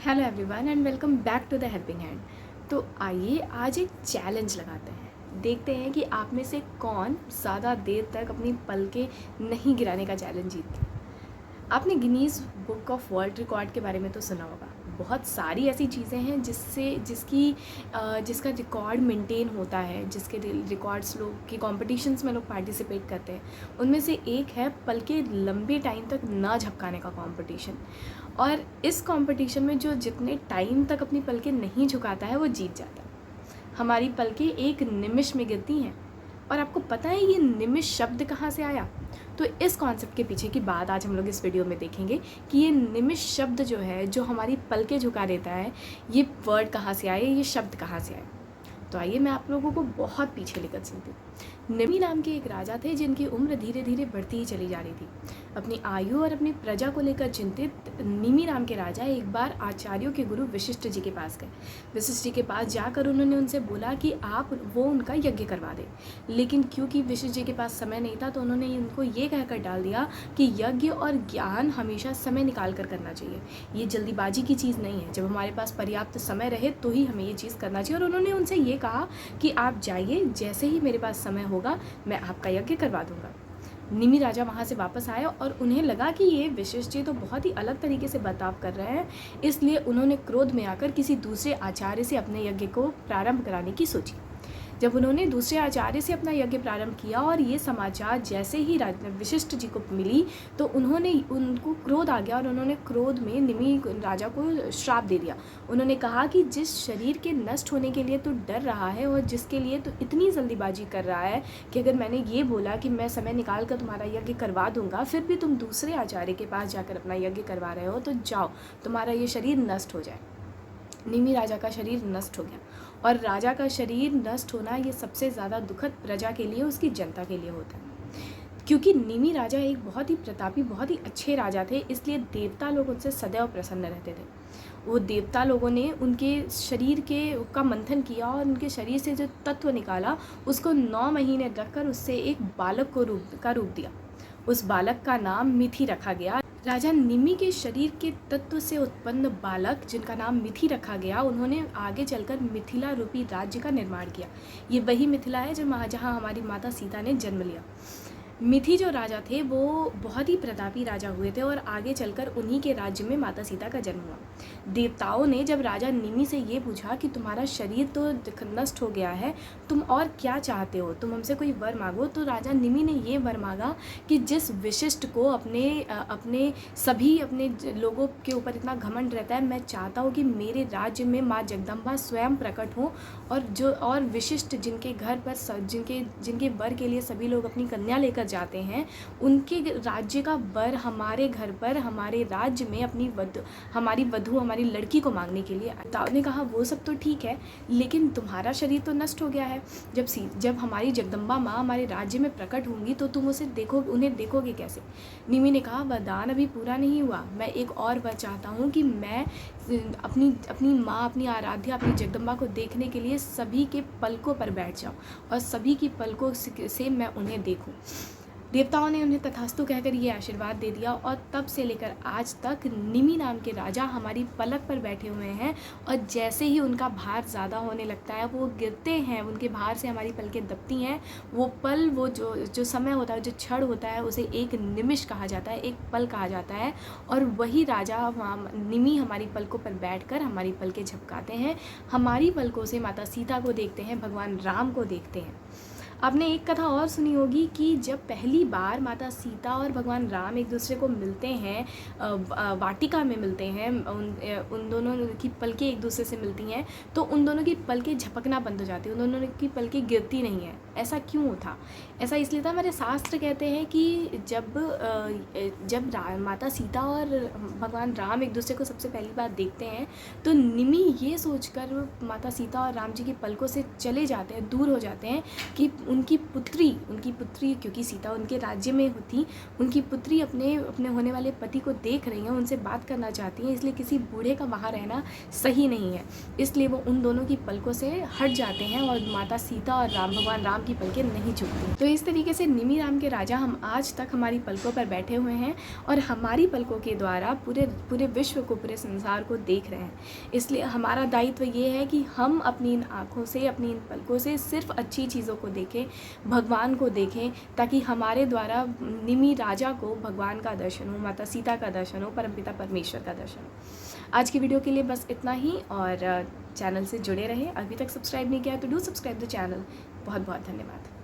Hello everyone and welcome back to the helping hand. तो आइए आज एक चैलेंज लगाते हैं, देखते हैं कि आप में से कौन ज़्यादा देर तक अपनी पलकें नहीं गिराने का चैलेंज जीतता है। आपने Guinness book of world record के बारे में तो सुना होगा। बहुत सारी ऐसी चीज़ें हैं जिसका रिकॉर्ड मेंटेन होता है, जिसके रिकॉर्ड्स लोग की कॉम्पिटिशन्स में लोग पार्टिसिपेट करते हैं। उनमें से एक है पल के लंबे टाइम तक ना झपकाने का कंपटीशन। और इस कंपटीशन में जो जितने टाइम तक अपनी पलकें नहीं झुकाता है वो जीत जाता है। हमारी पलकें एक निमिष में गिरती हैं। और आपको पता है ये निमिष शब्द कहाँ से आया? तो इस कॉन्सेप्ट के पीछे की बात आज हम लोग इस वीडियो में देखेंगे कि ये निमिष शब्द जो है, जो हमारी पलकें झुका देता है, ये वर्ड कहाँ से आए, ये शब्द कहाँ से आए। तो आइए मैं आप लोगों को बहुत पीछे लेकर चलती हूँ। निमि नाम के एक राजा थे जिनकी उम्र धीरे धीरे बढ़ती ही चली जा रही थी। अपनी आयु और अपनी प्रजा को लेकर चिंतित निमि नाम के राजा एक बार आचार्यों के गुरु वशिष्ठ जी के पास गए। वशिष्ठ जी के पास जाकर उन्होंने उनसे बोला कि आप वो उनका यज्ञ करवा दें। लेकिन क्योंकि वशिष्ठ जी के पास समय नहीं था तो उन्होंने उनको ये कहकर डाल दिया कि यज्ञ और ज्ञान हमेशा समय निकाल कर करना चाहिए। ये जल्दीबाजी की चीज़ नहीं है। जब हमारे पास पर्याप्त समय रहे तो ही हमें ये चीज़ करना चाहिए। और उन्होंने उनसे ये कहा कि आप जाइए, जैसे ही मेरे पास समय होगा मैं आपका यज्ञ करवा दूंगा। निमि राजा वहाँ से वापस आए और उन्हें लगा कि ये वशिष्ठ जी तो बहुत ही अलग तरीके से बर्ताव कर रहे हैं, इसलिए उन्होंने क्रोध में आकर किसी दूसरे आचार्य से अपने यज्ञ को प्रारंभ कराने की सोची। जब उन्होंने दूसरे आचार्य से अपना यज्ञ प्रारंभ किया और ये समाचार जैसे ही वशिष्ठ जी को मिली तो उनको क्रोध आ गया और उन्होंने क्रोध में निमि राजा को श्राप दे दिया। उन्होंने कहा कि जिस शरीर के नष्ट होने के लिए तो डर रहा है और जिसके लिए तो इतनी जल्दीबाजी कर रहा है कि अगर मैंने ये बोला कि मैं समय निकाल कर तुम्हारा यज्ञ करवा दूंगा, फिर भी तुम दूसरे आचार्य के पास जाकर अपना यज्ञ करवा रहे हो, तो जाओ, तुम्हारा ये शरीर नष्ट हो जाए। निमि राजा का शरीर नष्ट हो गया। और राजा का शरीर नष्ट होना ये सबसे ज़्यादा दुखद प्रजा के लिए, उसकी जनता के लिए होता है। क्योंकि निमि राजा एक बहुत ही प्रतापी, बहुत ही अच्छे राजा थे, इसलिए देवता लोग उनसे सदैव प्रसन्न रहते थे। वो देवता लोगों ने उनके शरीर का मंथन किया और उनके शरीर से जो तत्व निकाला उसको 9 महीने रखकर उससे एक बालक को रूप दिया। उस बालक का नाम मिथि रखा गया। राजा निमि के शरीर के तत्व से उत्पन्न बालक, जिनका नाम मिथि रखा गया, उन्होंने आगे चलकर मिथिला रूपी राज्य का निर्माण किया। ये वही मिथिला है जहाँ हमारी माता सीता ने जन्म लिया। मिथि जो राजा थे वो बहुत ही प्रतापी राजा हुए थे और आगे चलकर उन्हीं के राज्य में माता सीता का जन्म हुआ। देवताओं ने जब राजा निमि से ये पूछा कि तुम्हारा शरीर तो नष्ट हो गया है, तुम और क्या चाहते हो, तुम हमसे कोई वर मांगो, तो राजा निमि ने ये वर मांगा कि जिस वशिष्ठ को अपने लोगों के ऊपर इतना घमंड रहता है, मैं चाहता हूँ कि मेरे राज्य में माँ जगदम्बा स्वयं प्रकट हो और विशिष्ट जिनके घर पर जिनके वर के लिए सभी लोग अपनी कन्या लेकर जाते हैं, उनके राज्य का वर हमारे घर पर, हमारे राज्य में हमारी वधु, हमारी लड़की को मांगने के लिए। ताऊ ने कहा वो सब तो ठीक है, लेकिन तुम्हारा शरीर तो नष्ट हो गया है। जब हमारी जगदम्बा माँ हमारे राज्य में प्रकट होंगी तो तुम उन्हें देखोगे कैसे? निमि ने कहा वरदान अभी पूरा नहीं हुआ, मैं एक और वर चाहता हूँ कि मैं अपनी माँ, अपनी आराध्या, अपनी जगदम्बा को देखने के लिए सभी के पलकों पर बैठ जाऊँ और सभी की पलकों से मैं उन्हें देखूँ। देवताओं ने उन्हें तथास्तु कहकर ये आशीर्वाद दे दिया और तब से लेकर आज तक निमि नाम के राजा हमारी पलक पर बैठे हुए हैं। और जैसे ही उनका भार ज़्यादा होने लगता है वो गिरते हैं, उनके भार से हमारी पलकें दबती हैं। वो पल, वो जो समय होता है, जो क्षण होता है, उसे एक निमिष कहा जाता है, एक पल कहा जाता है। और वही राजा निमि हमारी पलकों पर बैठकर हमारी पलकें झपकाते हैं। हमारी पलकों से माता सीता को देखते हैं, भगवान राम को देखते हैं। आपने एक कथा और सुनी होगी कि जब पहली बार माता सीता और भगवान राम एक दूसरे को मिलते हैं, वाटिका में मिलते हैं, उन दोनों की पलकें एक दूसरे से मिलती हैं, तो उन दोनों की पलकें झपकना बंद हो जाती हैं, उन दोनों की पलकें गिरती नहीं हैं। ऐसा क्यों था? ऐसा इसलिए था, हमारे शास्त्र कहते हैं कि जब माता सीता और भगवान राम एक दूसरे को सबसे पहली बार देखते हैं तो निमि ये सोचकर माता सीता और राम जी की पलकों से चले जाते हैं, दूर हो जाते हैं कि उनकी पुत्री क्योंकि सीता उनके राज्य में थी, उनकी पुत्री अपने होने वाले पति को देख रही हैं, उनसे बात करना चाहती हैं, इसलिए किसी बूढ़े का वहाँ रहना सही नहीं है। इसलिए वो उन दोनों की पलकों से हट जाते हैं और माता सीता और भगवान राम की पलकें नहीं झुकती। तो इस तरीके से निमि राम के राजा हम आज तक हमारी पलकों पर बैठे हुए हैं और हमारी पलकों के द्वारा पूरे विश्व को, पूरे संसार को देख रहे हैं। इसलिए हमारा दायित्व ये है कि हम अपनी इन आँखों से, अपनी इन पलकों से सिर्फ अच्छी चीज़ों को देखें, भगवान को देखें, ताकि हमारे द्वारा निमि राजा को भगवान का दर्शन हो, माता सीता का दर्शन हो, परमपिता परमेश्वर का दर्शन हो। आज की वीडियो के लिए बस इतना ही, और चैनल से जुड़े रहें। अभी तक सब्सक्राइब नहीं किया तो डू सब्सक्राइब द चैनल। बहुत बहुत धन्यवाद।